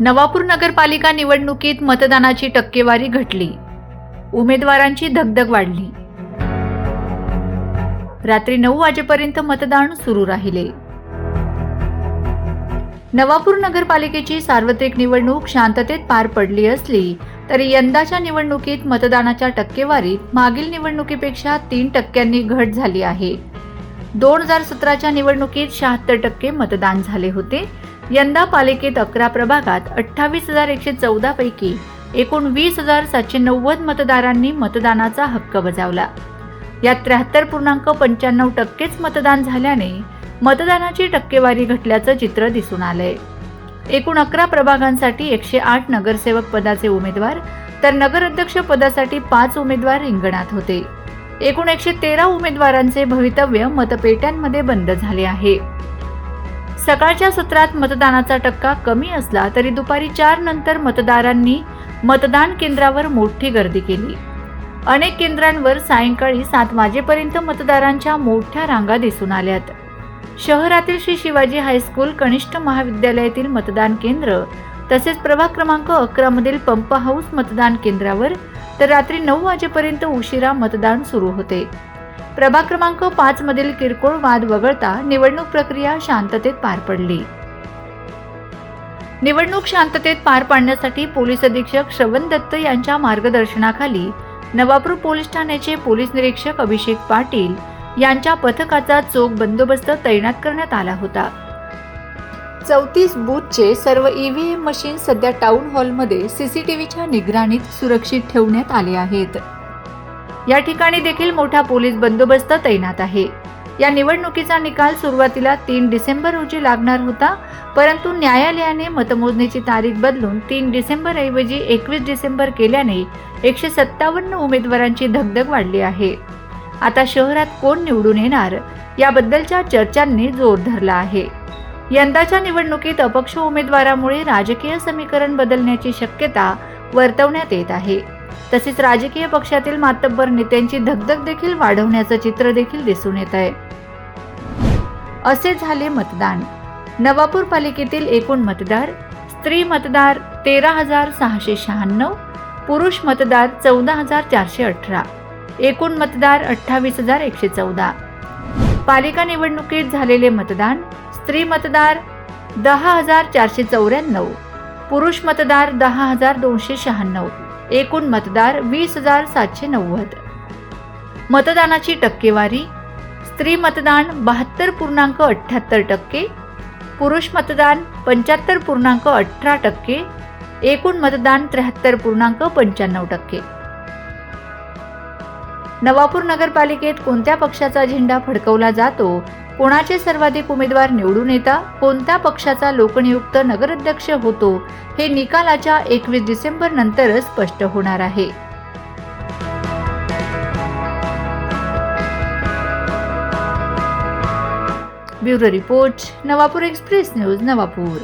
नवापूर नगरपालिका निवडणुकीत मतदानाची टक्केवारी घटली, उमेदवारांची धगधग वाढली। रात्री 9 वाजेपर्यंत मतदान सुरू राहिले। नवापूर नगरपालिकेची सार्वत्रिक निवडणूक शांततेत पार पडली असली तरी यंदाच्या निवडणुकीत मतदानाच्या टक्केवारीत मागील निवडणुकीपेक्षा 3% घट झाली आहे। 2017च्या निवडणुकीत 76% मतदान झाले होते। यंदा पालिकेत 11 प्रभागात 28,114 पैकी एकूण 20,790 मतदारांनी मतदानाचा हक्क बजावला। यात 73.95% मतदान झाल्याने मतदानाची टक्केवारी घटल्याचं चित्र दिसून आलंय। एकूण 11 प्रभागांसाठी 108 नगरसेवक पदाचे उमेदवार तर नगराध्यक्ष पदासाठी 5 उमेदवार रिंगणात होते। एकूण 113 उमेदवारांचे भवितव्य मतपेट्यांमध्ये बंद झाले आहे। सकाळच्या सत्रात मतदानाचा टक्का कमी असला तरी दुपारी 4 नंतर मतदारांनी मतदान केंद्रावर मोठी गर्दी केली। अनेक केंद्रांवर सायंकाळी 7 वाजेपर्यंत मतदारांच्या मोठ्या रांगा दिसून आल्यात। शहरातील श्री शिवाजी हायस्कूल कनिष्ठ महाविद्यालयातील मतदान केंद्र तसेच प्रभाग क्रमांक 11 मधील पंप हाऊस मतदान केंद्रावर तर रात्री 9 वाजेपर्यंत उशिरा मतदान सुरू होते। प्रभाग क्रमांक 5 मधील किरकोळ वाद वगळता निवडणूक प्रक्रिया शांततेत पार पडली। निवडणूक शांततेत पार पाडण्यासाठी पोलीस अधीक्षक श्रवण दत्त यांच्या मार्गदर्शनाखाली नवापूर पोलीस ठाण्याचे पोलीस निरीक्षक अभिषेक पाटील यांच्या पथकाचा चोख बंदोबस्त तैनात करण्यात आला होता। 34 बूथचे सर्व ईव्हीएम मशीन सध्या टाउन हॉलमध्ये सीसीटीव्हीच्या निगराणीत सुरक्षित ठेवण्यात आले आहेत। या ठिकाणी देखील मोठा पोलीस बंदोबस्त तैनात आहे। या निवडणुकीचा निकाल सुरुवातीला 3 डिसेंबर रोजी लागणार होता, परंतु न्यायालयाने मतमोजणीची तारीख बदलून 3 डिसेंबर ऐवजी 21 डिसेंबर केल्याने 157 उमेदवारांची धगधग वाढली आहे। आता शहरात कोण निवडून येणार याबद्दलच्या चर्चांनी जोर धरला आहे। यंदाच्या निवडणुकीत अपक्ष उमेदवारामुळे राजकीय समीकरण बदलण्याची शक्यता वर्तवण्यात येत आहे। तसेच राजकीय पक्षातील मातब्बर नेत्यांची धगधग देखील वाढवण्याचं चित्र देखील दिसून येत आहे। असे झाले मतदान। नवापूर पालिकेतील एकूण मतदार: स्त्री मतदार 13,696, पुरुष मतदार 14,418, एकूण मतदार 28,114। पालिका निवडणुकीत झालेले मतदान: स्त्री मतदार 10,494, पुरुष मतदार 10,296, एकूण मतदार 20,790। मतदानाची टक्केवारी: स्त्री मतदान 72.78%, पुरुष मतदान 75.18%, एकूण मतदान 73.95%। नवापूर नगरपालिकेत कोणत्या पक्षाचा झेंडा फडकवला जातो, कोणाचे सर्वाधिक उमेदवार निवडून येतात, कोणत्या पक्षाचा लोकनियुक्त नगराध्यक्ष होतो हे निकालाच्या 21 डिसेंबर नंतरच स्पष्ट होणार आहे। Bureau report, Navapur express news, Navapur.